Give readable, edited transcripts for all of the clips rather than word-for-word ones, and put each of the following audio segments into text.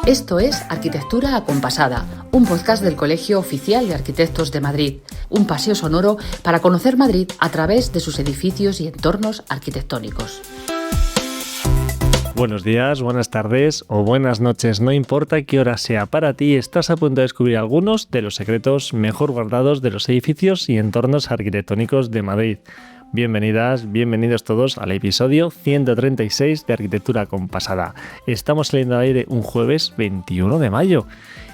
Esto es Arquitectura Acompasada, un podcast del Colegio Oficial de Arquitectos de Madrid, un paseo sonoro para conocer Madrid a través de sus edificios y entornos arquitectónicos. Buenos días, buenas tardes o buenas noches, no importa qué hora sea para ti, estás a punto de descubrir algunos de los secretos mejor guardados de los edificios y entornos arquitectónicos de Madrid. Bienvenidas, bienvenidos todos al episodio 136 de Arquitectura Acompasada. Estamos saliendo al aire un jueves 21 de mayo.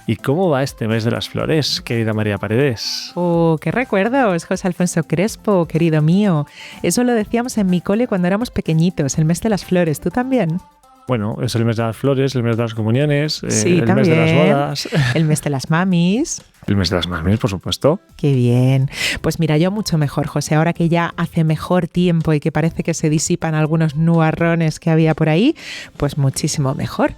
¿Y cómo va este mes de las flores, querida María Paredes? ¡Oh, qué recuerdos, José Alfonso Crespo, querido mío! Eso lo decíamos en mi cole cuando éramos pequeñitos, el mes de las flores. ¿Tú también? Bueno, es el mes de las flores, el mes de las comuniones, sí, el también. mes de las bodas. El mes de las mamis. El mes de las mamis, por supuesto. ¡Qué bien! Pues mira, yo mucho mejor, José, ahora que ya hace mejor tiempo y que parece que se disipan algunos nubarrones que había por ahí, pues muchísimo mejor.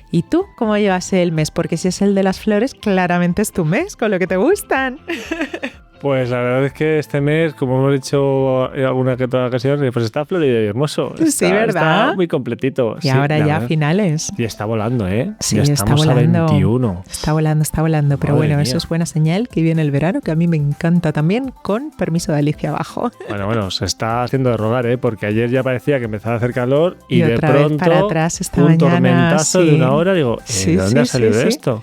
¿Y tú cómo llevas el mes? Porque si es el de las flores, claramente es tu mes, con lo que te gustan. Pues la verdad es que este mes, como hemos dicho en alguna que otra ocasión, pues está florido y hermoso. Sí, ¿verdad? Está muy completito. Y sí, ahora ya verdad. finales. Y está volando, ¿eh? Sí, ya estamos está volando. a 21. Está volando. Pero Madre bueno, mía. eso es buena señal que viene el verano, que a mí me encanta también, con permiso de Alicia abajo. Bueno, se está haciendo de rogar, ¿eh? Porque ayer ya parecía que empezaba a hacer calor y de otra vez pronto para atrás esta un mañana, tormentazo sí. de una hora. Digo, Sí, ¿de dónde ha salido sí. esto?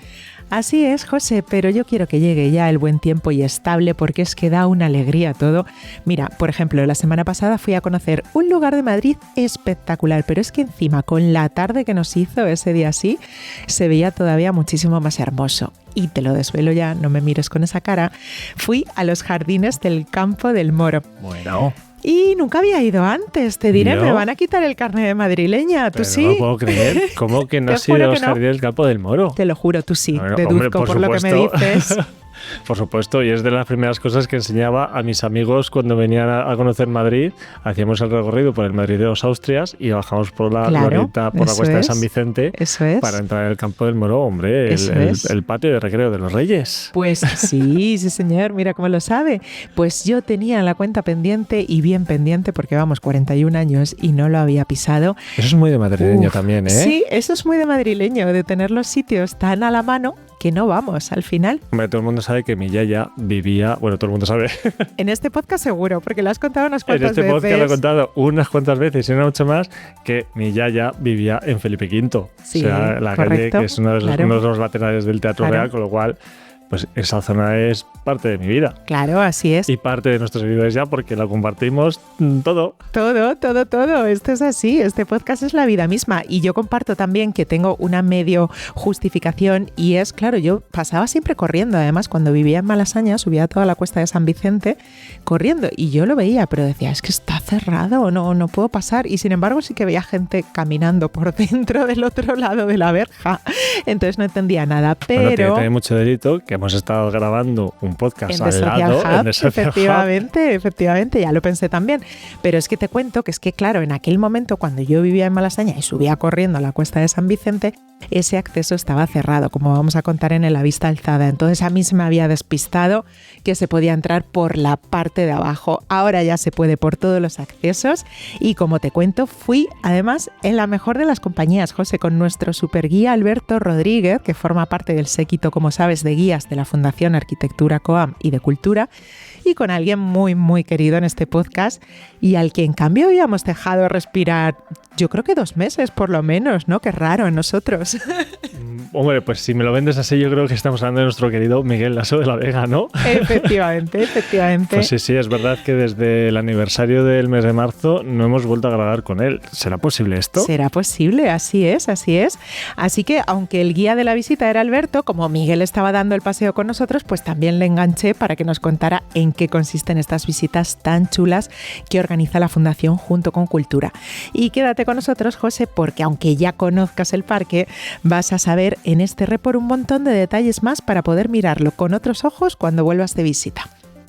Así es, José, pero yo quiero que llegue ya el buen tiempo y estable porque es que da una alegría todo. Mira, por ejemplo, la semana pasada fui a conocer un lugar de Madrid espectacular, pero es que encima con la tarde que nos hizo ese día así, se veía todavía muchísimo más hermoso. Y te lo desvelo ya, no me mires con esa cara. Fui a los jardines del Campo del Moro. Bueno. Y nunca había ido antes, te diré, ¿Yo? me van a quitar el carnet de madrileña, tú Pero sí. no lo puedo creer. ¿Cómo que no Te has ido a juro los que no. jardines del Campo del Moro? Te lo juro, tú sí, Bueno, deduzco hombre, por lo que me dices. Por supuesto, y es de las primeras cosas que enseñaba a mis amigos cuando venían a conocer Madrid. Hacíamos el recorrido por el Madrid de los Austrias y bajamos por la Claro, glorieta, por la eso cuesta de es. San Vicente Eso es. para entrar en el Campo del Moro, hombre, Eso es. el patio de recreo de los Reyes. Pues sí, señor, mira cómo lo sabe. Pues yo tenía la cuenta pendiente y bien pendiente porque vamos 41 años y no lo había pisado. Eso es muy de madrileño Uf, también, ¿eh? Sí, eso es muy de madrileño, de tener los sitios tan a la mano que no vamos al final. Hombre, todo el mundo sabe que mi yaya vivía, bueno, todo el mundo sabe. En este podcast seguro, porque lo has contado unas En cuantas este veces. podcast lo he contado unas cuantas veces y una mucho más que mi yaya vivía en Felipe V. Sí, o sea, la correcto, calle que es uno claro. de los laterales del Teatro Claro. Real, con lo cual, pues esa zona es parte de mi vida. Claro, así es. Y parte de nuestros seguidores ya, porque la compartimos todo. Todo. Esto es así. Este podcast es la vida misma. Y yo comparto también que tengo una medio justificación y es, claro, yo pasaba siempre corriendo. Además, cuando vivía en Malasaña, subía toda la cuesta de San Vicente corriendo y yo lo veía, pero decía, es que está cerrado, no puedo pasar. Y sin embargo, sí que veía gente caminando por dentro del otro lado de la verja. Entonces no entendía nada, pero... Bueno, tiene también mucho delito que hemos estado grabando un podcast En al The lado, Social Hub, en The Social Hub. efectivamente, ya lo pensé también. Pero es que te cuento que es que, claro, en aquel momento cuando yo vivía en Malasaña y subía corriendo a la cuesta de San Vicente, ese acceso estaba cerrado, como vamos a contar en el A Vista Alzada. Entonces a mí se me había despistado que se podía entrar por la parte de abajo. Ahora ya se puede por todos los accesos y como te cuento, fui además en la mejor de las compañías, José, con nuestro superguía Alberto Rodríguez, que forma parte del séquito, como sabes, de guías de la Fundación Arquitectura COAM y de Cultura, y con alguien muy, muy querido en este podcast y al que en cambio habíamos dejado respirar, yo creo que 2 meses por lo menos, ¿no? Qué raro en nosotros. Hombre, pues si me lo vendes así, yo creo que estamos hablando de nuestro querido Miguel Lasso de la Vega, ¿no? Efectivamente. Pues sí, es verdad que desde el aniversario del mes de marzo no hemos vuelto a grabar con él. ¿Será posible esto? Será posible, así es. Así que, aunque el guía de la visita era Alberto, como Miguel estaba dando el paseo con nosotros, pues también le enganché para que nos contara en qué consisten estas visitas tan chulas que organiza la Fundación junto con Cultura. Y quédate con nosotros, José, porque aunque ya conozcas el parque, vas a saber en este report un montón de detalles más para poder mirarlo con otros ojos cuando vuelvas de visita.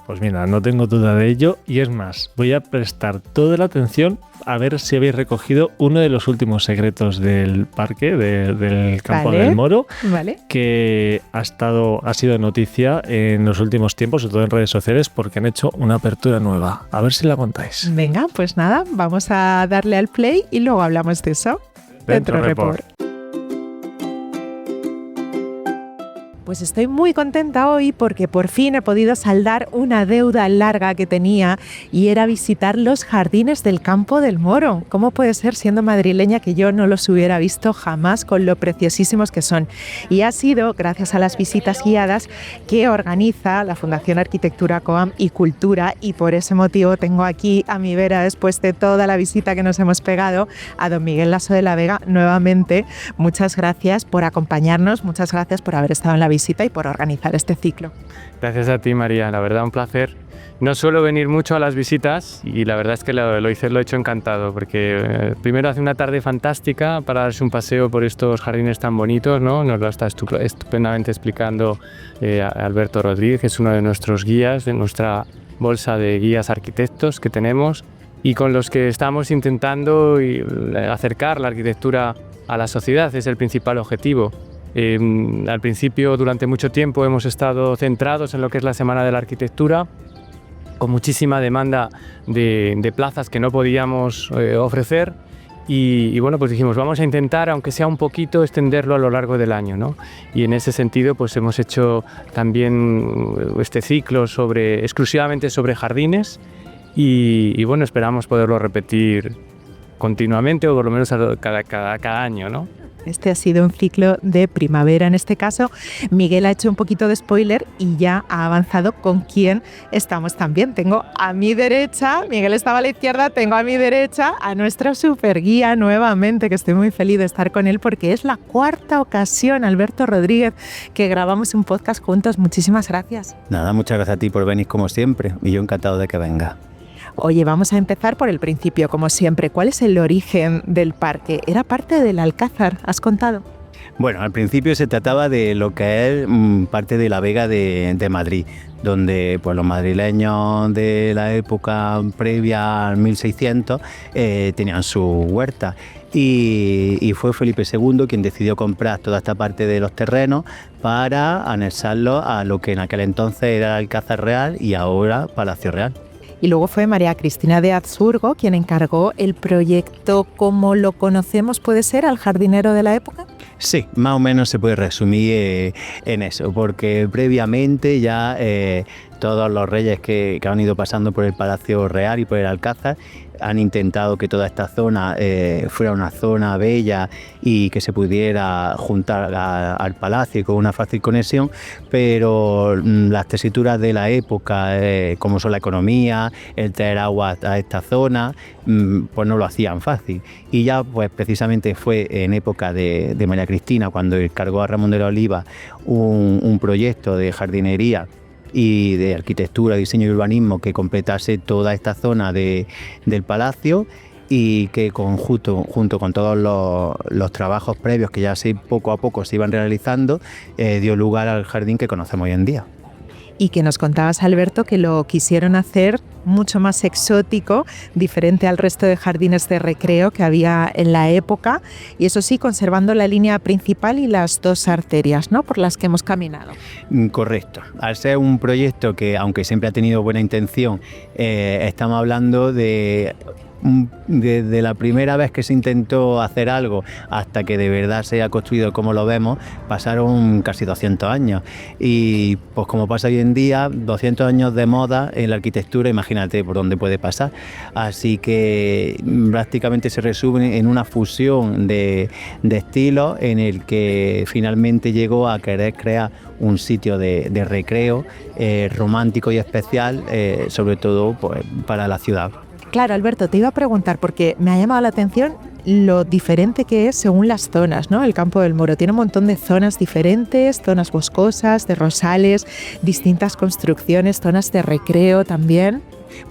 Pues mira, no tengo duda de ello y es más, voy a prestar toda la atención a ver si habéis recogido uno de los últimos secretos del parque, del Campo del Moro, que ha sido noticia en los últimos tiempos, sobre todo en redes sociales, porque han hecho una apertura nueva. A ver si la contáis. Venga, pues nada, vamos a darle al play y luego hablamos de eso. Dentro Report. pues estoy muy contenta hoy porque por fin he podido saldar una deuda larga que tenía y era visitar los jardines del Campo del Moro. ¿Cómo puede ser, siendo madrileña, que yo no los hubiera visto jamás con lo preciosísimos que son? Y ha sido gracias a las visitas guiadas que organiza la Fundación Arquitectura, Coam y Cultura, y por ese motivo tengo aquí a mi vera, después de toda la visita que nos hemos pegado, a don Miguel Lasso de la Vega nuevamente. Muchas gracias por acompañarnos, muchas gracias por haber estado en la visita y por organizar este ciclo. Gracias a ti, María, la verdad un placer. No suelo venir mucho a las visitas y la verdad es que lo he hecho encantado porque primero hace una tarde fantástica para darse un paseo por estos jardines tan bonitos, ¿no? Nos lo está estupendamente explicando Alberto Rodríguez, que es uno de nuestros guías, de nuestra bolsa de guías arquitectos que tenemos y con los que estamos intentando acercar la arquitectura a la sociedad, es el principal objetivo. Al principio, durante mucho tiempo, hemos estado centrados en lo que es la Semana de la Arquitectura, con muchísima demanda de plazas que no podíamos ofrecer y bueno, pues dijimos, vamos a intentar, aunque sea un poquito, extenderlo a lo largo del año, ¿no? Y en ese sentido, pues hemos hecho también este ciclo exclusivamente sobre jardines y bueno, esperamos poderlo repetir continuamente o por lo menos cada año, ¿no? Este ha sido un ciclo de primavera en este caso. Miguel ha hecho un poquito de spoiler y ya ha avanzado con quién estamos también. Tengo a mi derecha, Miguel estaba a la izquierda, tengo a mi derecha a nuestro superguía nuevamente, que estoy muy feliz de estar con él porque es la cuarta ocasión, Alberto Rodríguez, que grabamos un podcast juntos. Muchísimas gracias. Nada, muchas gracias a ti por venir como siempre y yo encantado de que venga. Oye, vamos a empezar por el principio, como siempre. ¿Cuál es el origen del parque? ¿Era parte del Alcázar? ¿Has contado? Bueno, al principio se trataba de lo que es parte de la Vega de Madrid, donde pues, los madrileños de la época previa al 1600 tenían su huerta. Y fue Felipe II quien decidió comprar toda esta parte de los terrenos para anexarlo a lo que en aquel entonces era el Alcázar Real y ahora Palacio Real. Y luego fue María Cristina de Habsburgo quien encargó el proyecto, como lo conocemos, ¿puede ser al jardinero de la época? Sí, más o menos se puede resumir en eso, porque previamente ya todos los reyes que han ido pasando por el Palacio Real y por el Alcázar han intentado que toda esta zona fuera una zona bella y que se pudiera juntar al palacio y con una fácil conexión, pero las tesituras de la época, como son la economía, el traer agua a esta zona, pues no lo hacían fácil. Y ya pues precisamente fue en época de María Cristina cuando encargó a Ramón de la Oliva un proyecto de jardinería y de arquitectura, diseño y urbanismo que completase toda esta zona del palacio y que junto con todos los trabajos previos que ya poco a poco se iban realizando, dio lugar al jardín que conocemos hoy en día. Y que nos contabas, Alberto, que lo quisieron hacer mucho más exótico, diferente al resto de jardines de recreo que había en la época, y eso sí, conservando la línea principal y las dos arterias, ¿no?, por las que hemos caminado. Correcto. Al ser un proyecto que, aunque siempre ha tenido buena intención, estamos hablando desde la primera vez que se intentó hacer algo hasta que de verdad se ha construido como lo vemos, pasaron casi 200 años. Y pues como pasa hoy en día, 200 años de moda en la arquitectura, imagínate por dónde puede pasar. Así que prácticamente se resume en una fusión de estilos en el que finalmente llegó a querer crear un sitio de recreo romántico y especial, sobre todo pues, para la ciudad. Claro, Alberto, te iba a preguntar, porque me ha llamado la atención lo diferente que es según las zonas, ¿no? El Campo del Moro tiene un montón de zonas diferentes, zonas boscosas, de rosales, distintas construcciones, zonas de recreo también.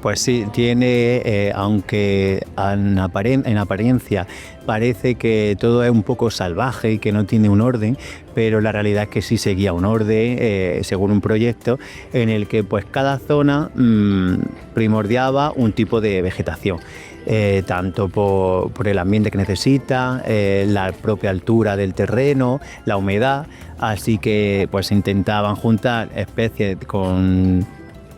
Pues sí, tiene, aunque en apariencia parece que todo es un poco salvaje y que no tiene un orden, pero la realidad es que sí seguía un orden según un proyecto en el que pues cada zona primordiaba un tipo de vegetación. Tanto por el ambiente que necesita, la propia altura del terreno, la humedad, así que pues intentaban juntar especies con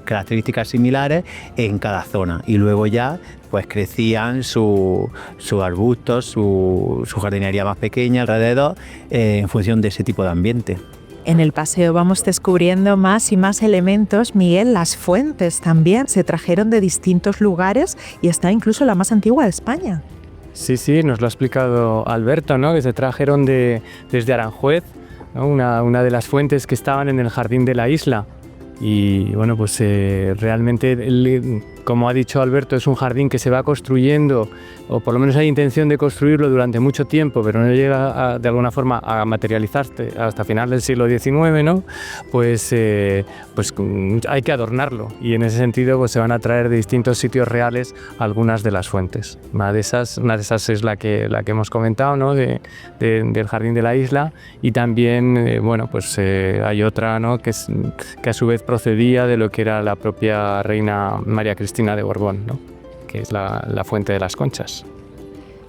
características similares en cada zona y luego ya pues crecían sus arbustos, su jardinería más pequeña alrededor en función de ese tipo de ambiente. En el paseo vamos descubriendo más y más elementos. Miguel, las fuentes también se trajeron de distintos lugares y está incluso la más antigua de España. Sí, nos lo ha explicado Alberto, ¿no? Que se trajeron desde Aranjuez, ¿no? Una de las fuentes que estaban en el jardín de la isla. Y bueno, pues realmente, como ha dicho Alberto, es un jardín que se va construyendo, o por lo menos hay intención de construirlo durante mucho tiempo, pero no llega de alguna forma a materializarse hasta final del siglo XIX, ¿no? Pues hay que adornarlo, y en ese sentido pues se van a traer de distintos sitios reales algunas de las fuentes. Una de esas es la que hemos comentado, ¿no? Del jardín de la isla, y también hay otra, ¿no? que a su vez procedía de lo que era la propia reina María Cristina de Borbón, ¿no? Que es la fuente de las Conchas.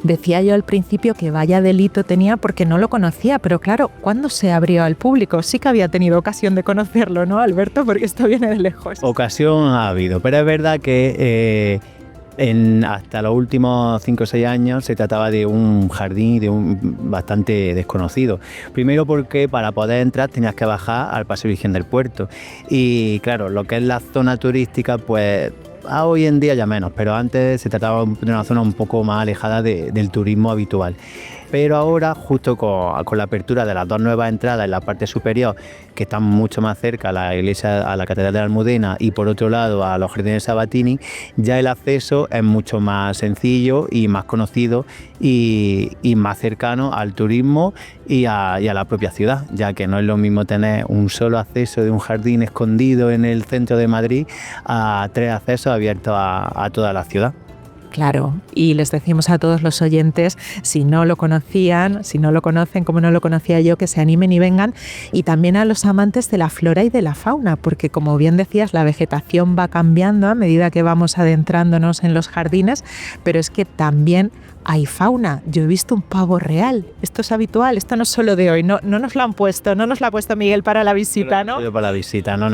Decía yo al principio que vaya delito tenía porque no lo conocía, pero claro, ¿cuándo se abrió al público? Sí que había tenido ocasión de conocerlo, ¿no, Alberto? Porque esto viene de lejos. Ocasión ha habido, pero es verdad que hasta los últimos 5 o 6 años se trataba de un jardín bastante desconocido. Primero porque para poder entrar tenías que bajar al Paseo Virgen del Puerto, y claro, lo que es la zona turística, pues hoy en día ya menos, pero antes se trataba de una zona un poco más alejada del turismo habitual. Pero ahora, justo con la apertura de las 2 nuevas entradas en la parte superior, que están mucho más cerca a la iglesia, a la Catedral de la Almudena, y por otro lado a los Jardines Sabatini, ya el acceso es mucho más sencillo y más conocido y más cercano al turismo y a la propia ciudad, ya que no es lo mismo tener un solo acceso de un jardín escondido en el centro de Madrid a 3 accesos abiertos a toda la ciudad. Claro, y les decimos a todos los oyentes, si no lo conocían, si no lo conocen, como no lo conocía yo, que se animen y vengan, y también a los amantes de la flora y de la fauna, porque como bien decías, la vegetación va cambiando a medida que vamos adentrándonos en los jardines, pero es que también hay fauna. Yo he visto un pavo real. Esto es habitual, esto no es solo de hoy. No nos lo han puesto, no nos lo ha puesto Miguel para la visita, ¿no? Para la visita, no.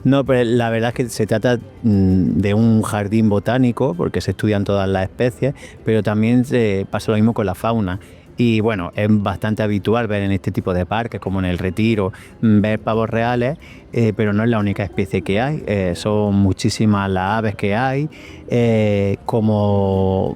No, pero la verdad es que se trata de un jardín botánico, porque se estudian todas las especies, pero también pasa lo mismo con la fauna. Y bueno, es bastante habitual ver en este tipo de parques, como en el Retiro, ver pavos reales, pero no es la única especie que hay. Son muchísimas las aves que hay, como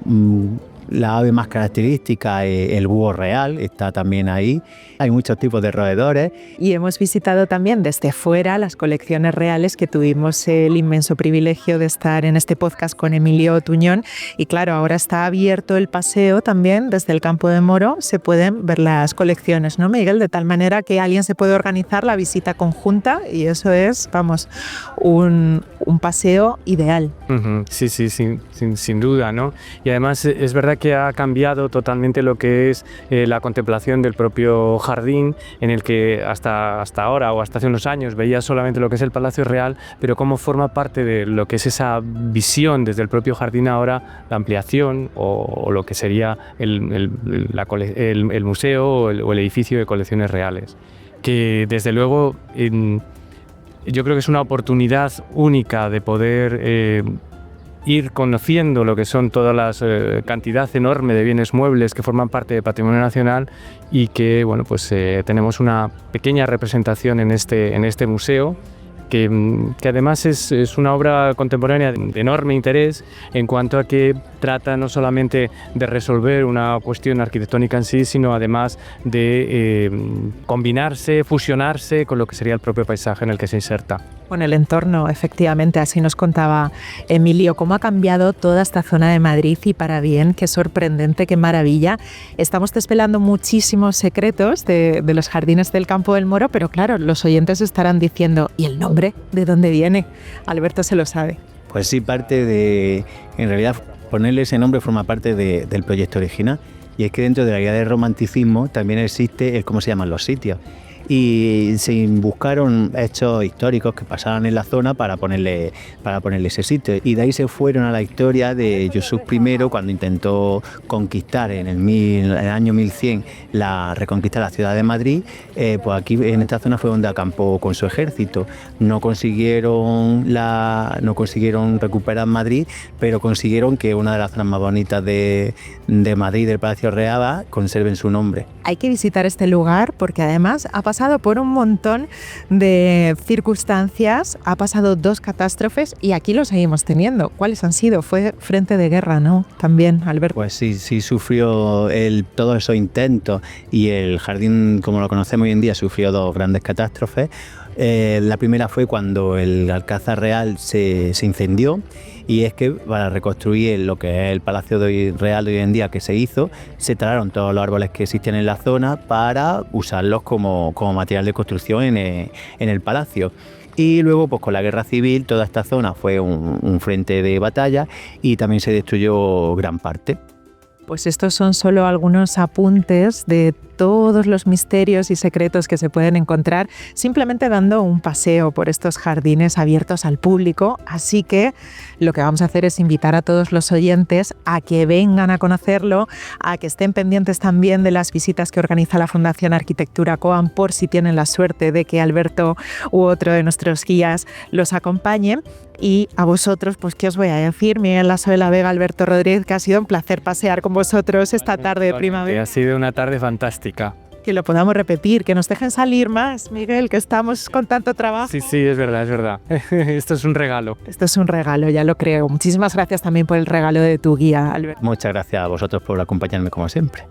la ave más característica, el búho real, está también ahí. Hay muchos tipos de roedores. Y hemos visitado también desde fuera las colecciones reales, que tuvimos el inmenso privilegio de estar en este podcast con Emilio Tuñón. Y claro, ahora está abierto el paseo también desde el Campo de Moro. Se pueden ver las colecciones, ¿no, Miguel? De tal manera que alguien se puede organizar la visita conjunta, y eso es, un paseo ideal. Sí, sin duda, ¿no? Y además es verdad que ha cambiado totalmente lo que es la contemplación del propio jardín, en el que hasta ahora o hasta hace unos años veías solamente lo que es el Palacio Real, pero cómo forma parte de lo que es esa visión desde el propio jardín ahora, la ampliación o lo que sería el museo o el edificio de colecciones reales, que desde luego yo creo que es una oportunidad única de poder ir conociendo lo que son todas las cantidad enorme de bienes muebles que forman parte del patrimonio nacional, y que tenemos una pequeña representación en este museo, que además es una obra contemporánea de enorme interés, en cuanto a que trata no solamente de resolver una cuestión arquitectónica en sí, sino además de combinarse, fusionarse con lo que sería el propio paisaje en el que se inserta. Con el entorno, efectivamente, así nos contaba Emilio, cómo ha cambiado toda esta zona de Madrid, y para bien. Qué sorprendente, qué maravilla. Estamos desvelando muchísimos secretos de los jardines del Campo del Moro, pero claro, los oyentes estarán diciendo, ¿y el nombre? ¿De dónde viene? Alberto se lo sabe. Pues sí, en realidad ponerle ese nombre forma parte del proyecto original, y es que dentro de la idea del romanticismo también existe el cómo se llaman los sitios. Y se buscaron hechos históricos que pasaban en la zona para ponerle ese sitio. Y de ahí se fueron a la historia de Yusuf I, cuando intentó conquistar en el año 1100 reconquistar la ciudad de Madrid. Pues aquí en esta zona fue donde acampó con su ejército. No consiguieron recuperar Madrid, pero consiguieron que una de las zonas más bonitas de Madrid, del Palacio Real, conserven su nombre. Hay que visitar este lugar porque además ha pasado pasado por un montón de circunstancias, ha pasado 2 catástrofes y aquí lo seguimos teniendo. ¿Cuáles han sido? Fue frente de guerra, ¿no? También, Alberto. Pues sí sufrió todos esos intentos y el jardín, como lo conocemos hoy en día, sufrió 2 grandes catástrofes. La primera fue cuando el Alcázar Real se incendió, y es que para reconstruir lo que es el Palacio Real de hoy en día que se hizo, se talaron todos los árboles que existían en la zona para usarlos como material de construcción en el palacio. Y luego, pues con la guerra civil, toda esta zona fue un frente de batalla y también se destruyó gran parte. Pues estos son solo algunos apuntes de todos los misterios y secretos que se pueden encontrar simplemente dando un paseo por estos jardines abiertos al público. Así que lo que vamos a hacer es invitar a todos los oyentes a que vengan a conocerlo, a que estén pendientes también de las visitas que organiza la Fundación Arquitectura Coan, por si tienen la suerte de que Alberto u otro de nuestros guías los acompañe. Y a vosotros, pues qué os voy a decir, Miguel Lasso de la Vega, Alberto Rodríguez, que ha sido un placer pasear con vosotros esta tarde de primavera. Ha sido una tarde fantástica. Que lo podamos repetir, que nos dejen salir más, Miguel, que estamos con tanto trabajo. Sí, es verdad. Esto es un regalo. Esto es un regalo, ya lo creo. Muchísimas gracias también por el regalo de tu guía, Alberto. Muchas gracias a vosotros por acompañarme como siempre.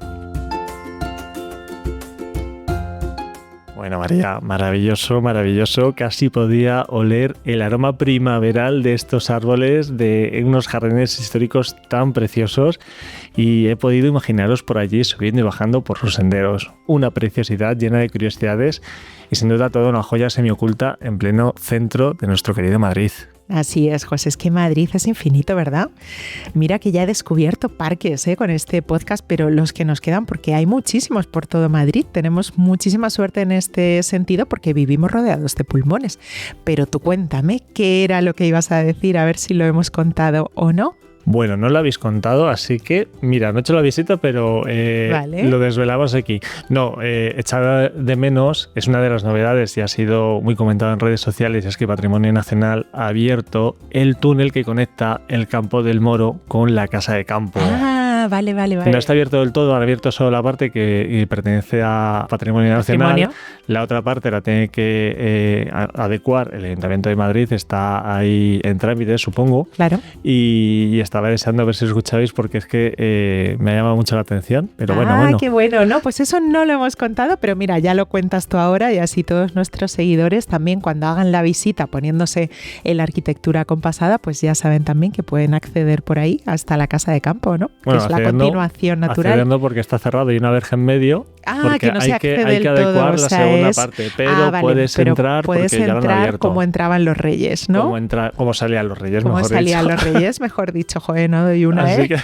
Bueno, María, maravilloso. Casi podía oler el aroma primaveral de estos árboles, de unos jardines históricos tan preciosos, y he podido imaginaros por allí subiendo y bajando por sus senderos. Una preciosidad llena de curiosidades y sin duda toda una joya semioculta en pleno centro de nuestro querido Madrid. Así es, José, es que Madrid es infinito, ¿verdad? Mira que ya he descubierto parques con este podcast, pero los que nos quedan, porque hay muchísimos por todo Madrid, tenemos muchísima suerte en este sentido porque vivimos rodeados de pulmones. Pero tú cuéntame, ¿qué era lo que ibas a decir? A ver si lo hemos contado o no. Bueno, no lo habéis contado, así que, mira, no he hecho la visita, pero vale. Lo desvelamos aquí. No, echar de menos es una de las novedades y ha sido muy comentado en redes sociales, y es que Patrimonio Nacional ha abierto el túnel que conecta el Campo del Moro con la Casa de Campo. Vale. No está abierto del todo, han abierto solo la parte que pertenece a Patrimonio Nacional. La otra parte la tiene que adecuar el Ayuntamiento de Madrid, está ahí en trámite, supongo. Claro. Y estaba deseando ver si os escuchabais porque es que me ha llamado mucho la atención. Pero bueno. Qué bueno, ¿no? Pues eso no lo hemos contado, pero mira, ya lo cuentas tú ahora y así todos nuestros seguidores también cuando hagan la visita poniéndose en la arquitectura compasada, pues ya saben también que pueden acceder por ahí hasta la Casa de Campo, ¿no? Bueno, que es la continuación natural. Accediendo porque está cerrado y una verja en medio. Porque que no se accede hay que del todo, adecuar la segunda parte, pero puedes entrar porque ya lo han abierto. Como entraban los reyes, ¿no? Como salían los reyes, como mejor salían dicho. Los reyes, mejor dicho, joder, no doy una, Así que,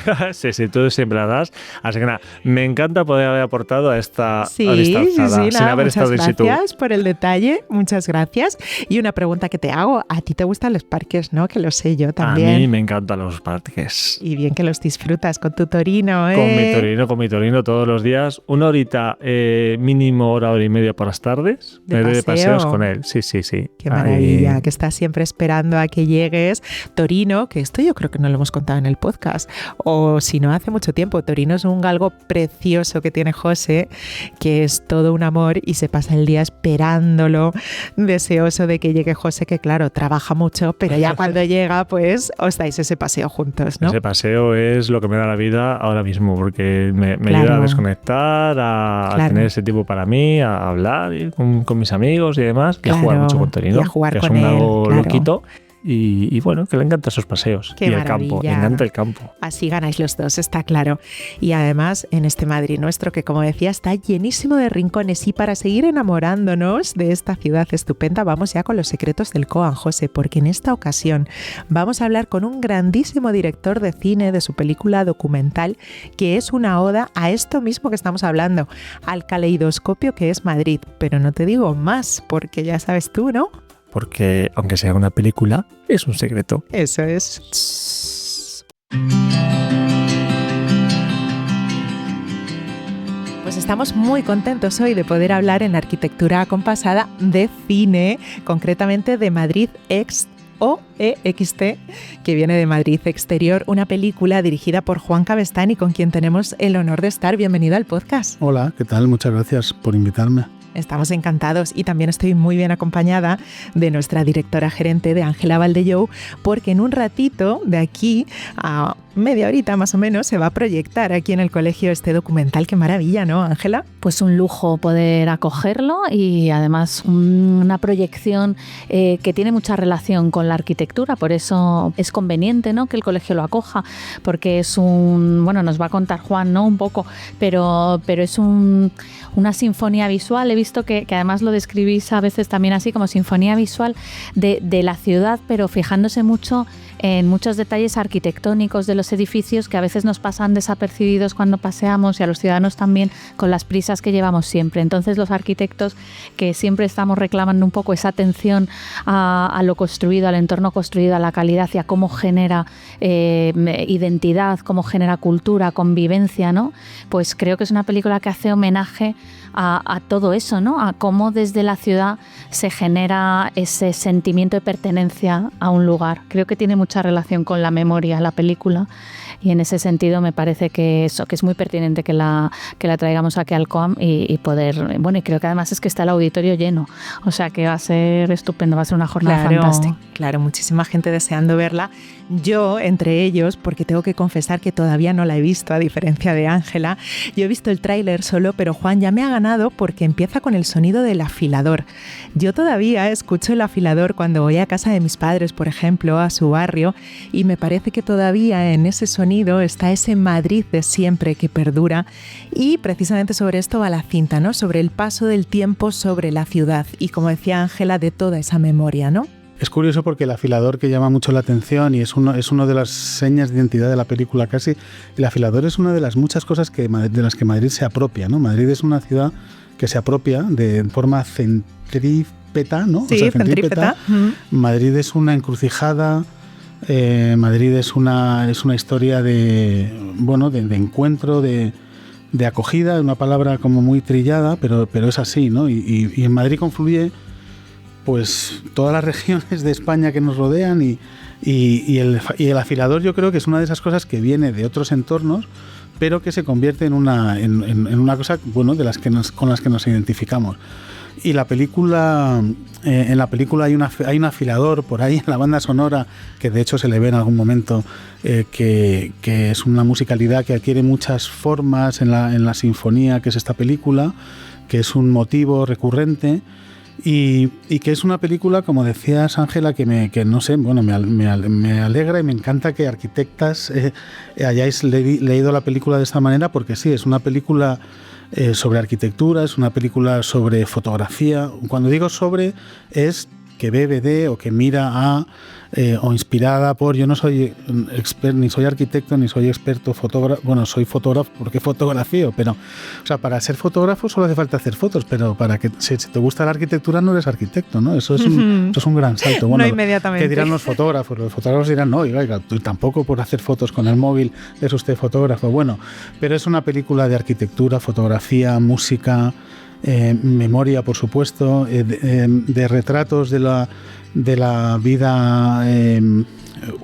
sí, tú siempre la das. Así que nada, me encanta poder haber aportado a esta alzada, sin haber estado in situ. Muchas gracias por el detalle, muchas gracias. Y una pregunta que te hago, a ti te gustan los parques, ¿no? Que lo sé yo también. A mí me encantan los parques. Y bien que los disfrutas con tu Torino, ¿eh? Con mi Torino todos los días, una horita mínimo hora y media por las tardes, de paseos con él. Sí. Qué maravilla, que estás siempre esperando a que llegues. Torino, que esto yo creo que no lo hemos contado en el podcast, o si no, hace mucho tiempo. Torino es un galgo precioso que tiene José, que es todo un amor y se pasa el día esperándolo, deseoso de que llegue José, que claro, trabaja mucho, pero ya cuando llega, pues os dais ese paseo juntos, ¿no? Ese paseo es lo que me da la vida ahora mismo, porque me ayuda a desconectar, a tener ese tiempo para mí, a hablar con mis amigos y demás, y a jugar mucho con Torino, y a jugar que con es un él, lago loquito. Y bueno, que le encantan esos paseos. Qué y maravilla. El campo, le encanta el campo. Así ganáis los dos, está claro. Y además, en este Madrid nuestro, que como decía, está llenísimo de rincones. Y para seguir enamorándonos de esta ciudad estupenda, vamos ya con los secretos del Coan, José, porque en esta ocasión vamos a hablar con un grandísimo director de cine de su película documental, que es una oda a esto mismo que estamos hablando, al caleidoscopio que es Madrid. Pero no te digo más, porque ya sabes tú, ¿no? Porque, aunque sea una película, es un secreto. Eso es. Pues estamos muy contentos hoy de poder hablar en Arquitectura Acompasada de cine, concretamente de Madrid Ext, o EXT, que viene de Madrid Exterior, una película dirigida por Juan Cabestany, con quien tenemos el honor de estar. Bienvenido al podcast. Hola, ¿qué tal? Muchas gracias por invitarme. Estamos encantados y también estoy muy bien acompañada de nuestra directora gerente, de Ángela Valdellou, porque en un ratito de aquí a media horita más o menos se va a proyectar aquí en el colegio este documental. Qué maravilla, ¿no, Ángela? Pues un lujo poder acogerlo y además una proyección que tiene mucha relación con la arquitectura, por eso es conveniente, ¿no?, que el colegio lo acoja, porque es nos va a contar Juan, ¿no?, un poco, pero es una sinfonía visual. He visto que además lo describís a veces también así como sinfonía visual de la ciudad, pero fijándose mucho en muchos detalles arquitectónicos de los edificios que a veces nos pasan desapercibidos cuando paseamos, y a los ciudadanos también, con las prisas que llevamos siempre. Entonces los arquitectos, que siempre estamos reclamando un poco esa atención a lo construido, al entorno construido, a la calidad y a cómo genera identidad, cómo genera cultura, convivencia, ¿no? Pues creo que es una película que hace homenaje a todo eso, ¿no? A cómo desde la ciudad se genera ese sentimiento de pertenencia a un lugar. Creo que tiene mucha relación con la memoria, la película, y en ese sentido me parece que es muy pertinente que la traigamos aquí al COAM y poder... Bueno, y creo que además es que está el auditorio lleno, o sea que va a ser estupendo, va a ser una jornada fantástica. Claro, muchísima gente deseando verla. Yo, entre ellos, porque tengo que confesar que todavía no la he visto, a diferencia de Ángela. Yo he visto el tráiler solo, pero Juan ya me ha ganado porque empieza con el sonido del afilador. Yo todavía escucho el afilador cuando voy a casa de mis padres, por ejemplo, a su barrio, y me parece que todavía en ese sonido está ese Madrid de siempre que perdura. Y precisamente sobre esto va la cinta, ¿no? Sobre el paso del tiempo sobre la ciudad y, como decía Ángela, de toda esa memoria, ¿no? Es curioso porque el afilador, que llama mucho la atención y es uno de las señas de identidad de la película casi, el afilador es una de las muchas cosas de las que Madrid se apropia, ¿no? Madrid es una ciudad que se apropia de forma centrípeta, ¿no? Sí, centrípeta. Madrid es una encrucijada, Madrid es una historia de encuentro, de acogida, una palabra como muy trillada, pero es así, ¿no? Y en Madrid confluye pues todas las regiones de España que nos rodean y el afilador, yo creo que es una de esas cosas que viene de otros entornos, pero que se convierte en una cosa, bueno, con las que nos identificamos. Y la película, en la película hay un afilador por ahí en la banda sonora, que de hecho se le ve en algún momento, que es una musicalidad que adquiere muchas formas en la sinfonía que es esta película, que es un motivo recurrente. Y que es una película, como decías, Ángela, que me alegra y me encanta que arquitectas hayáis leído la película de esta manera, porque sí, es una película sobre arquitectura, es una película sobre fotografía. Cuando digo sobre, es que bebe de o que mira a o inspirada por... Yo no soy ni soy arquitecto ni soy experto fotógrafo. Bueno, soy fotógrafo porque fotografío, pero o sea, para ser fotógrafo solo hace falta hacer fotos, pero para que si te gusta la arquitectura no eres arquitecto, ¿no? Eso es un gran salto. Bueno, no inmediatamente. ¿Qué dirán los fotógrafos? Los fotógrafos dirán, no, oiga, tú tampoco por hacer fotos con el móvil es usted fotógrafo. Bueno, pero es una película de arquitectura, fotografía, música, memoria, por supuesto, de retratos de la vida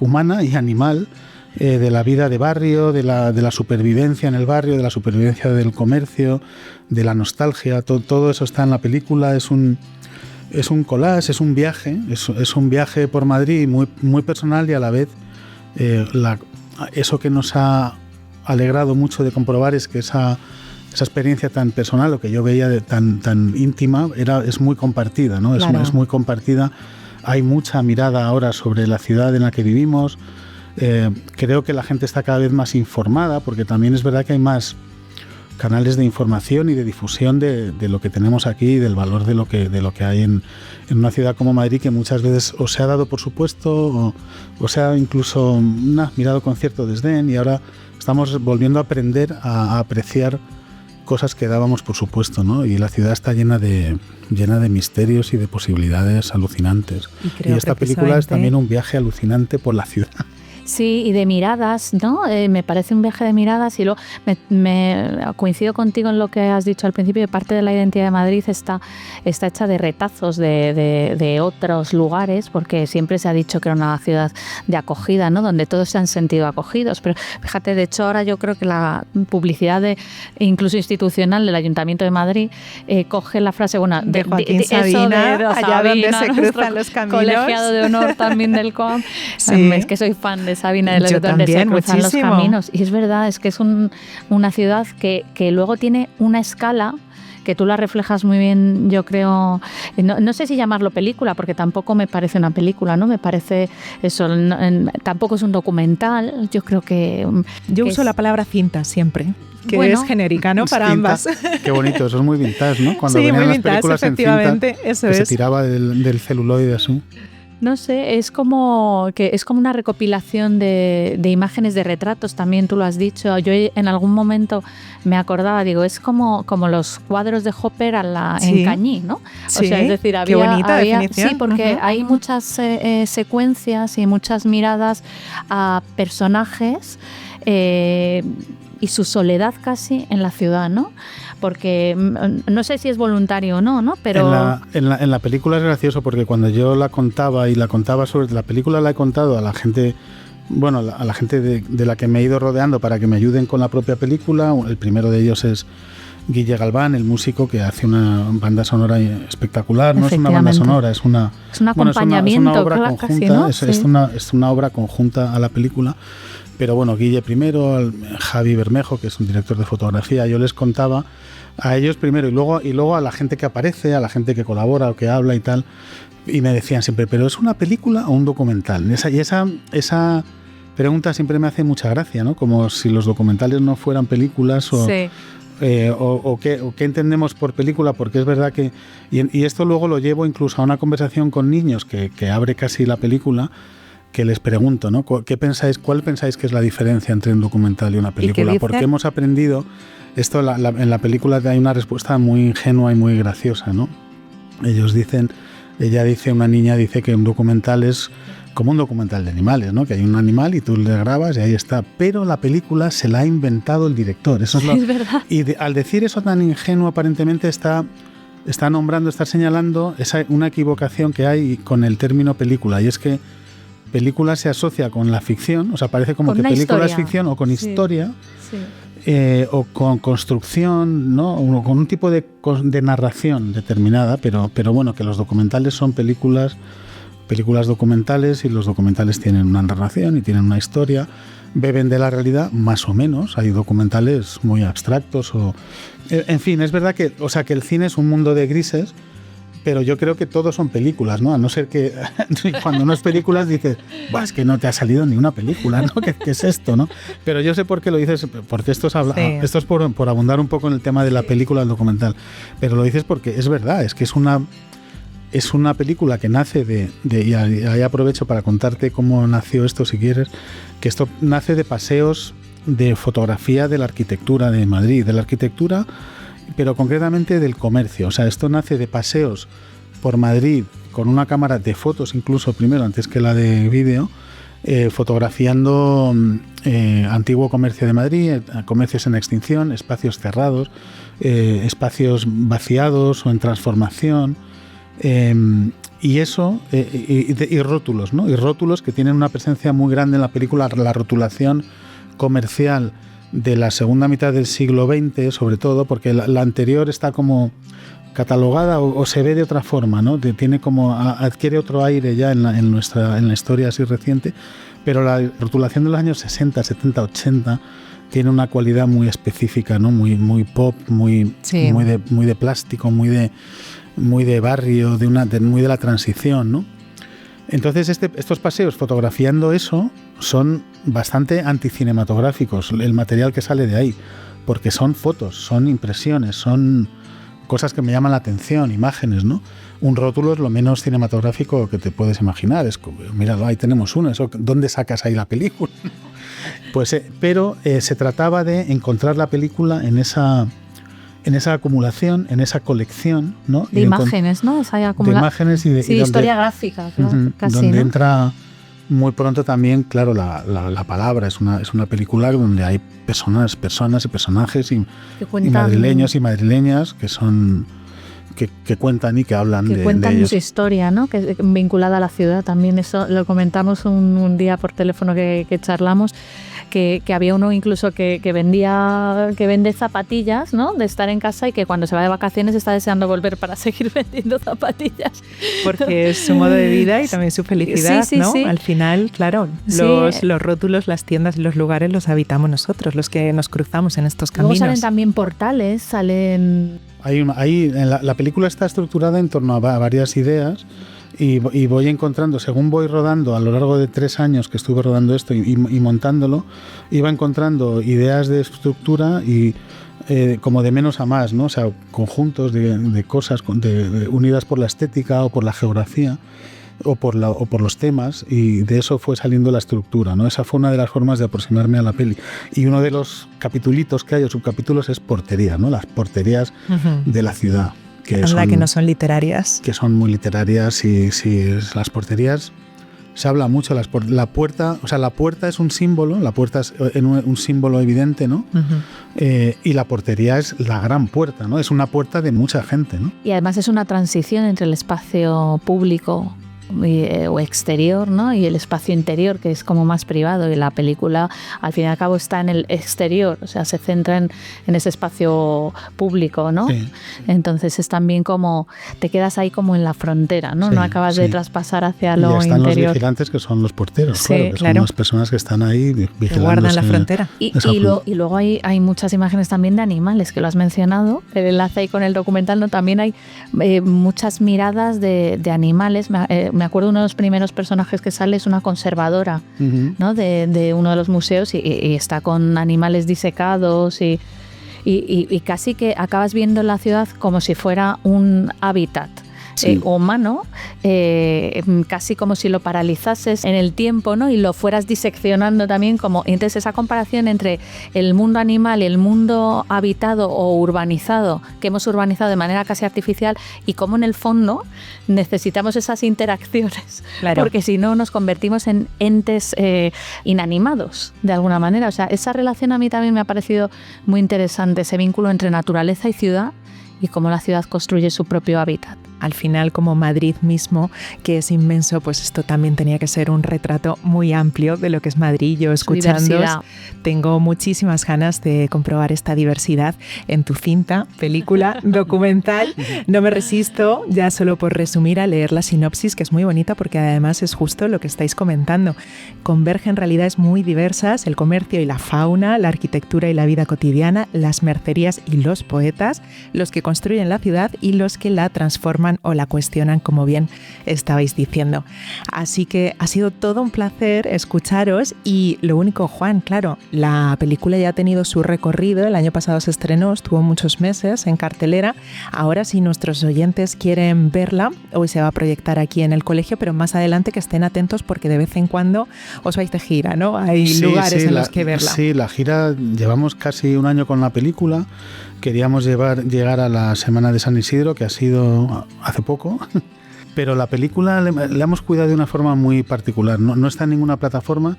humana y animal, de la vida de barrio, de la supervivencia en el barrio, de la supervivencia del comercio, de la nostalgia. Todo eso está en la película. Es un collage, es un viaje por Madrid muy, muy personal, y a la vez eso que nos ha alegrado mucho de comprobar es que esa experiencia tan personal, lo que yo veía tan íntima, es muy compartida, ¿no? Claro. Es muy compartida. Hay mucha mirada ahora sobre la ciudad en la que vivimos. Creo que la gente está cada vez más informada, porque también es verdad que hay más canales de información y de difusión de lo que tenemos aquí, del valor de lo que hay en una ciudad como Madrid, que muchas veces o se ha dado por supuesto o se ha incluso mirado con cierto desdén, y ahora estamos volviendo a aprender a apreciar cosas que dábamos por supuesto, ¿no? Y la ciudad está llena de misterios y de posibilidades alucinantes. Y esta película es también un viaje alucinante por la ciudad. Sí, y de miradas, ¿no? Me parece un viaje de miradas y luego me coincido contigo en lo que has dicho al principio, de parte de la identidad de Madrid está hecha de retazos de otros lugares, porque siempre se ha dicho que era una ciudad de acogida, ¿no? Donde todos se han sentido acogidos, pero fíjate, de hecho ahora yo creo que la publicidad incluso institucional del Ayuntamiento de Madrid coge la frase, bueno, de Joaquín Sabina, allá donde se cruzan los caminos. Colegiado de honor también del COAM. Sí. Es que soy fan de Sabina, de Yo donde también, se cruzan muchísimo. los caminos. Y es verdad, es que es una ciudad que luego tiene una escala que tú la reflejas muy bien, yo creo. No sé si llamarlo película, porque tampoco me parece una película, ¿no? Me parece eso, tampoco es un documental. Yo creo que... Yo uso la palabra cinta siempre, que Bueno, es genérica, ¿no? Para Cinta. ambas. Qué bonito, eso es muy vintage, ¿no? Cuando Sí, venían muy las vintage, películas en cinta, efectivamente, eso que se es. tiraba del celuloide así. No sé, es como una recopilación de imágenes, de retratos, también tú lo has dicho. Yo en algún momento me acordaba, digo, es como los cuadros de Hopper Sí. en Cañí, ¿no? Sí, o sea, es decir, qué bonita definición. Sí, porque Ujú. hay muchas secuencias y muchas miradas a personajes y su soledad casi en la ciudad, ¿no? Porque no sé si es voluntario o no, pero... En la película es gracioso porque cuando yo la contaba sobre la película, la he contado a la gente, bueno, a la gente de la que me he ido rodeando para que me ayuden con la propia película. El primero de ellos es Guille Galván, el músico que hace una banda sonora espectacular. No es una banda sonora, es un acompañamiento, es una obra claro, conjunta, casi, ¿no? es una obra conjunta a la película. Pero bueno, Guille primero, Javi Bermejo, que es un director de fotografía, yo les contaba a ellos primero y luego a la gente que aparece, a la gente que colabora o que habla y tal, y me decían siempre, ¿pero es una película o un documental? Esa pregunta siempre me hace mucha gracia, ¿no? Como si los documentales no fueran películas o... Sí. O qué entendemos por película, porque es verdad que... Y esto luego lo llevo incluso a una conversación con niños que abre casi la película, que les pregunto, ¿no? ¿Cuál pensáis que es la diferencia entre un documental y una película? Porque hemos aprendido esto, en la película hay una respuesta muy ingenua y muy graciosa, ¿no? Una niña dice que un documental es como un documental de animales, ¿no? Que hay un animal y tú le grabas y ahí está. Pero la película se la ha inventado el director. Eso es verdad. Y al decir eso tan ingenuo, aparentemente está señalando una equivocación que hay con el término película, y es que película se asocia con la ficción, o sea, parece como que película es ficción o con historia, o con construcción, ¿no? O con un tipo de narración determinada, pero bueno, que los documentales son películas documentales, y los documentales tienen una narración y tienen una historia, beben de la realidad más o menos. Hay documentales muy abstractos en fin, es verdad que el cine es un mundo de grises, pero yo creo que todos son películas, ¿no? A no ser que cuando no es películas dices, es que no te ha salido ni una película, ¿no? ¿Qué es esto, no? Pero yo sé por qué lo dices, porque esto es por abundar un poco en el tema de la película, el documental, pero lo dices porque es verdad, es que es una película que nace y ahí aprovecho para contarte cómo nació esto, si quieres, que esto nace de paseos de fotografía de la arquitectura de Madrid, pero concretamente del comercio. O sea, esto nace de paseos por Madrid con una cámara de fotos, incluso primero, antes que la de vídeo, fotografiando antiguo comercio de Madrid, comercios en extinción, espacios cerrados, espacios vaciados o en transformación, y eso, y rótulos, ¿no? Y rótulos que tienen una presencia muy grande en la película, la rotulación comercial de la segunda mitad del siglo XX, sobre todo, porque la anterior está como catalogada o se ve de otra forma, ¿no? Tiene como adquiere otro aire ya en la historia así reciente, pero la rotulación de los años 60, 70, 80 tiene una cualidad muy específica, ¿no? Muy pop, muy de plástico, muy de barrio, muy de la transición, ¿no? Entonces estos paseos fotografiando eso son bastante anticinematográficos, el material que sale de ahí, porque son fotos, son impresiones, son cosas que me llaman la atención, imágenes, ¿no? Un rótulo es lo menos cinematográfico que te puedes imaginar, es como, míralo, ahí tenemos uno, ¿dónde sacas ahí la película? Pues, pero se trataba de encontrar la película en esa acumulación, en esa colección, ¿no? De imágenes, ¿no? De imágenes y de historia gráfica, claro, casi, donde ¿no? entra muy pronto también, claro, la palabra es una película donde hay personas y personajes y madrileños y madrileñas que son que cuentan y que hablan que de cuentan ellos. su historia, ¿no? Que vinculada a la ciudad también. Eso lo comentamos un día por teléfono que charlamos. Que había uno incluso que vende zapatillas, ¿no? De estar en casa y que cuando se va de vacaciones está deseando volver para seguir vendiendo zapatillas. Porque es su modo de vida y también su felicidad, sí, ¿no? Sí. Al final, claro, los rótulos, las tiendas y los lugares los habitamos nosotros, los que nos cruzamos en estos caminos. Luego salen también portales, salen... La película está estructurada en torno a varias ideas y voy encontrando, según voy rodando a lo largo de 3 años que estuve rodando esto y montándolo, iba encontrando ideas de estructura y como de menos a más, ¿no? O sea, conjuntos de cosas unidas por la estética o por la geografía o por los temas, y de eso fue saliendo la estructura, ¿no? Esa fue una de las formas de aproximarme a la peli. Y uno de los capitulitos que hay o subcapítulos es portería, ¿no? Las porterías de la ciudad. Que no son literarias. Que son muy literarias y las porterías, se habla mucho, la puerta es un símbolo, la puerta es un símbolo evidente, ¿no? Y la portería es la gran puerta, ¿no? Es una puerta de mucha gente, ¿no? Y además es una transición entre el espacio público o exterior, ¿no? Y el espacio interior, que es como más privado, y la película al fin y al cabo está en el exterior, o sea, se centra en ese espacio público, ¿no? Sí. Entonces es también como te quedas ahí como en la frontera, ¿no? Sí, no acabas de traspasar hacia lo interior. Y están interior. Los vigilantes, que son los porteros, Sí, claro. Son las personas que están ahí vigilando. Que guardan la frontera. Y luego hay muchas imágenes también de animales, que lo has mencionado, el enlace ahí con el documental, ¿no? También hay muchas miradas de animales. Me acuerdo, uno de los primeros personajes que sale es una conservadora, ¿no? de uno de los museos y está con animales disecados y casi que acabas viendo la ciudad como si fuera un hábitat. Humano, casi como si lo paralizases en el tiempo, ¿no? Y lo fueras diseccionando también como... Entonces esa comparación entre el mundo animal y el mundo habitado o urbanizado, que hemos urbanizado de manera casi artificial, y cómo en el fondo necesitamos esas interacciones, claro, porque si no nos convertimos en entes inanimados de alguna manera. O sea, esa relación a mí también me ha parecido muy interesante, ese vínculo entre naturaleza y ciudad y cómo la ciudad construye su propio hábitat. Al final, como Madrid mismo, que es inmenso, pues esto también tenía que ser un retrato muy amplio de lo que es Madrid. Yo escuchándoos tengo muchísimas ganas de comprobar esta diversidad en tu cinta, película, documental. No me resisto, ya solo por resumir, a leer la sinopsis, que es muy bonita porque además es justo lo que estáis comentando. Convergen realidades muy diversas, el comercio y la fauna, la arquitectura y la vida cotidiana, las mercerías y los poetas, los que construyen la ciudad y los que la transforman o la cuestionan, como bien estabais diciendo. Así que ha sido todo un placer escucharos y lo único, Juan, claro, la película ya ha tenido su recorrido, el año pasado se estrenó, estuvo muchos meses en cartelera. Ahora, si nuestros oyentes quieren verla, hoy se va a proyectar aquí en el colegio, pero más adelante que estén atentos porque de vez en cuando os vais de gira, ¿no? Hay lugares en los que verla. Sí, la gira, llevamos casi un año con la película. Queríamos llegar a la Semana de San Isidro, que ha sido hace poco, pero la película la hemos cuidado de una forma muy particular. No está en ninguna plataforma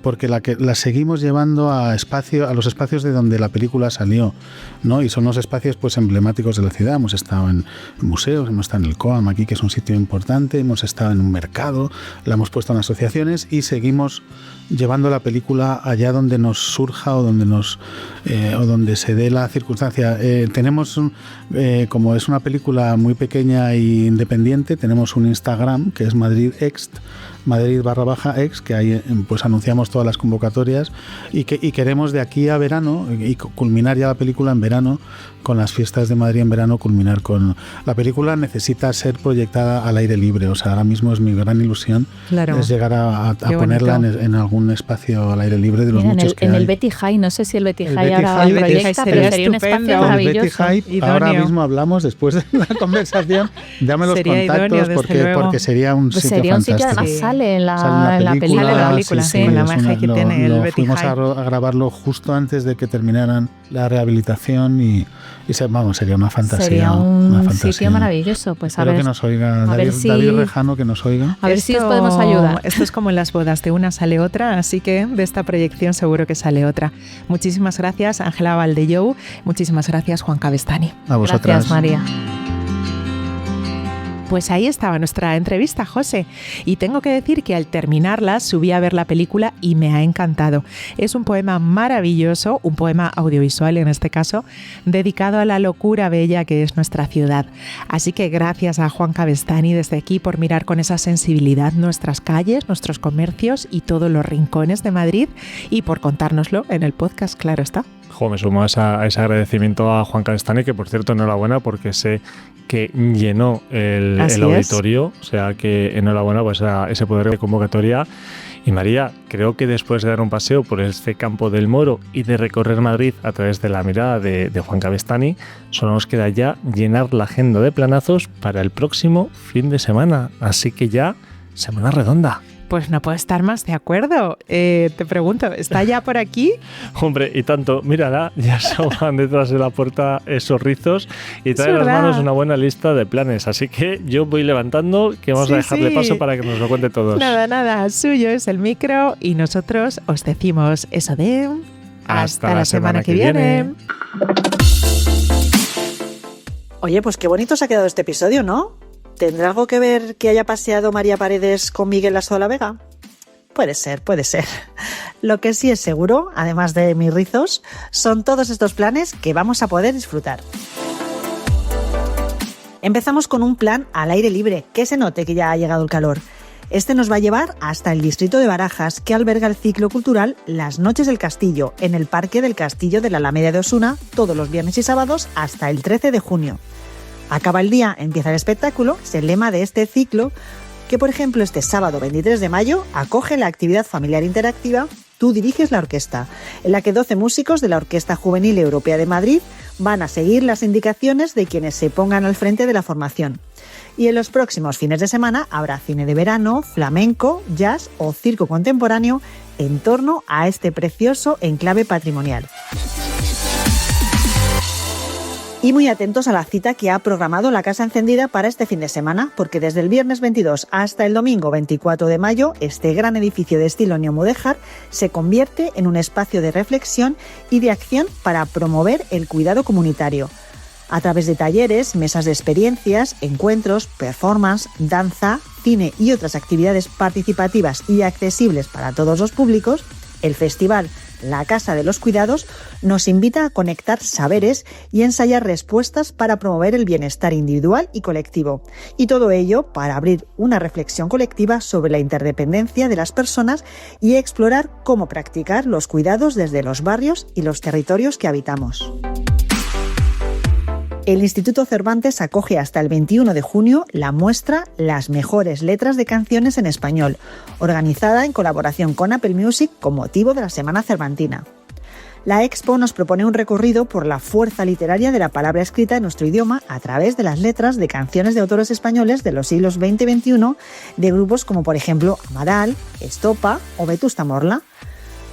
porque la seguimos llevando a los espacios de donde la película salió, ¿no? Y son los espacios pues emblemáticos de la ciudad. Hemos estado en museos, hemos estado en el COAM aquí, que es un sitio importante, hemos estado en un mercado, la hemos puesto en asociaciones y seguimos llevando la película allá donde nos surja o donde se dé la circunstancia. Tenemos, como es una película muy pequeña e independiente, tenemos un Instagram que es Madrid_ext, Madrid_ext, que ahí pues anunciamos todas las convocatorias y queremos de aquí a verano y culminar ya la película en verano, con las fiestas de Madrid en verano, culminar con... La película necesita ser proyectada al aire libre, o sea, ahora mismo es mi gran ilusión, claro, es llegar a ponerla en algún espacio al aire libre de los muchos que hay. En el Betty High, no sé si el Betty High ahora proyecta, pero sería un espacio maravilloso. El Betty High, ahora mismo hablamos, después de la conversación, dame los contactos porque sería un sitio fantástico. Además sale en la película. Sale en la película, sí. Con la magia que tiene el Betty fuimos Hyde. a grabarlo justo antes de que terminaran la rehabilitación y sería una fantasía. Sería una un fantasía. sitio maravilloso. Pues a Espero ver, que nos oiga a David, ver si- David Rejano, que nos oiga. a ver si os podemos ayudar. Esto es como en las bodas, de una sale otra, así que de esta proyección seguro que sale otra. Muchísimas gracias, Ángela Valdellou. Muchísimas gracias, Juan Cabestany. A vosotras. Gracias, María. Pues ahí estaba nuestra entrevista, José. Y tengo que decir que al terminarla subí a ver la película y me ha encantado. Es un poema maravilloso, un poema audiovisual en este caso, dedicado a la locura bella que es nuestra ciudad. Así que gracias a Juan Cabestany desde aquí por mirar con esa sensibilidad nuestras calles, nuestros comercios y todos los rincones de Madrid y por contárnoslo en el podcast, claro está. Jo, me sumo a ese agradecimiento a Juan Cabestany, que por cierto enhorabuena porque sé que llenó el auditorio, o sea que enhorabuena pues a ese poder de convocatoria. Y María, creo que después de dar un paseo por este Campo del Moro y de recorrer Madrid a través de la mirada de Juan Cabestany, solo nos queda ya llenar la agenda de planazos para el próximo fin de semana. Así que ya, semana redonda. Pues no puedo estar más de acuerdo. Te pregunto, ¿está ya por aquí? Hombre, y tanto, mírala, ya se van detrás de la puerta esos rizos y trae en las verdad. manos una buena lista de planes. Así que yo voy levantando, que vamos a dejarle paso para que nos lo cuente todos. Nada, suyo es el micro y nosotros os decimos eso de... Hasta la semana que viene. Oye, pues qué bonito se ha quedado este episodio, ¿no? ¿Tendrá algo que ver que haya paseado María Paredes con Miguel Lasso de la Vega? Puede ser. Lo que sí es seguro, además de mis rizos, son todos estos planes que vamos a poder disfrutar. Empezamos con un plan al aire libre, que se note que ya ha llegado el calor. Este nos va a llevar hasta el distrito de Barajas, que alberga el ciclo cultural Las Noches del Castillo, en el Parque del Castillo de la Alameda de Osuna, todos los viernes y sábados hasta el 13 de junio. Acaba el día, empieza el espectáculo, es el lema de este ciclo, que por ejemplo este sábado 23 de mayo acoge la actividad familiar interactiva Tú diriges la orquesta, en la que 12 músicos de la Orquesta Juvenil Europea de Madrid van a seguir las indicaciones de quienes se pongan al frente de la formación. Y en los próximos fines de semana habrá cine de verano, flamenco, jazz o circo contemporáneo en torno a este precioso enclave patrimonial. Y muy atentos a la cita que ha programado la Casa Encendida para este fin de semana, porque desde el viernes 22 hasta el domingo 24 de mayo, este gran edificio de estilo neomudéjar se convierte en un espacio de reflexión y de acción para promover el cuidado comunitario. A través de talleres, mesas de experiencias, encuentros, performance, danza, cine y otras actividades participativas y accesibles para todos los públicos, el festival La Casa de los Cuidados nos invita a conectar saberes y ensayar respuestas para promover el bienestar individual y colectivo. Y todo ello para abrir una reflexión colectiva sobre la interdependencia de las personas y explorar cómo practicar los cuidados desde los barrios y los territorios que habitamos. El Instituto Cervantes acoge hasta el 21 de junio la muestra Las mejores letras de canciones en español, organizada en colaboración con Apple Music con motivo de la Semana Cervantina. La Expo nos propone un recorrido por la fuerza literaria de la palabra escrita en nuestro idioma a través de las letras de canciones de autores españoles de los siglos XX y XXI, de grupos como por ejemplo Amadal, Estopa o Vetusta Morla.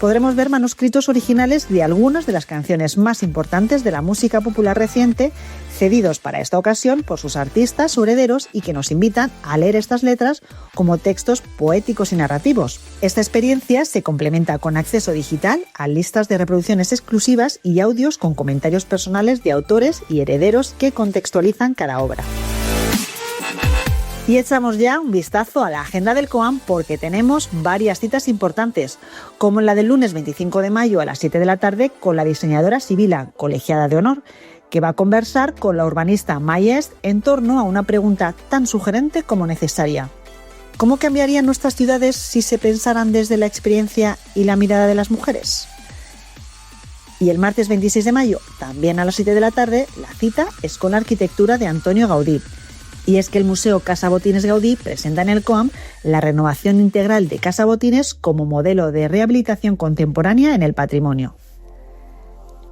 Podremos ver manuscritos originales de algunas de las canciones más importantes de la música popular reciente, cedidos para esta ocasión por sus artistas o herederos y que nos invitan a leer estas letras como textos poéticos y narrativos. Esta experiencia se complementa con acceso digital a listas de reproducciones exclusivas y audios con comentarios personales de autores y herederos que contextualizan cada obra. Y echamos ya un vistazo a la agenda del COAM porque tenemos varias citas importantes, como la del lunes 25 de mayo a las 7 de la tarde con la diseñadora Sibila, colegiada de honor, que va a conversar con la urbanista Maya Est en torno a una pregunta tan sugerente como necesaria. ¿Cómo cambiarían nuestras ciudades si se pensaran desde la experiencia y la mirada de las mujeres? Y el martes 26 de mayo, también a las 7 de la tarde, la cita es con la arquitectura de Antonio Gaudí. Y es que el Museo Casa Botines Gaudí presenta en el COAM la renovación integral de Casa Botines como modelo de rehabilitación contemporánea en el patrimonio.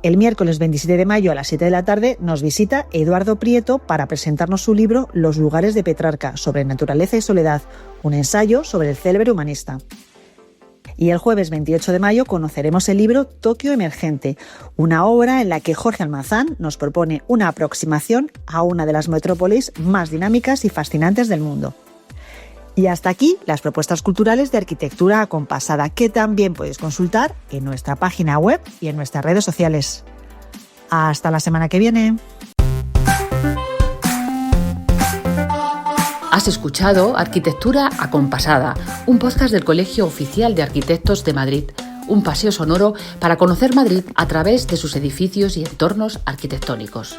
El miércoles 27 de mayo a las 7 de la tarde nos visita Eduardo Prieto para presentarnos su libro Los lugares de Petrarca, sobre naturaleza y soledad, un ensayo sobre el célebre humanista. Y el jueves 28 de mayo conoceremos el libro Tokio Emergente, una obra en la que Jorge Almazán nos propone una aproximación a una de las metrópolis más dinámicas y fascinantes del mundo. Y hasta aquí las propuestas culturales de arquitectura acompasada, que también podéis consultar en nuestra página web y en nuestras redes sociales. Hasta la semana que viene. Has escuchado Arquitectura Acompasada, un podcast del Colegio Oficial de Arquitectos de Madrid, un paseo sonoro para conocer Madrid a través de sus edificios y entornos arquitectónicos.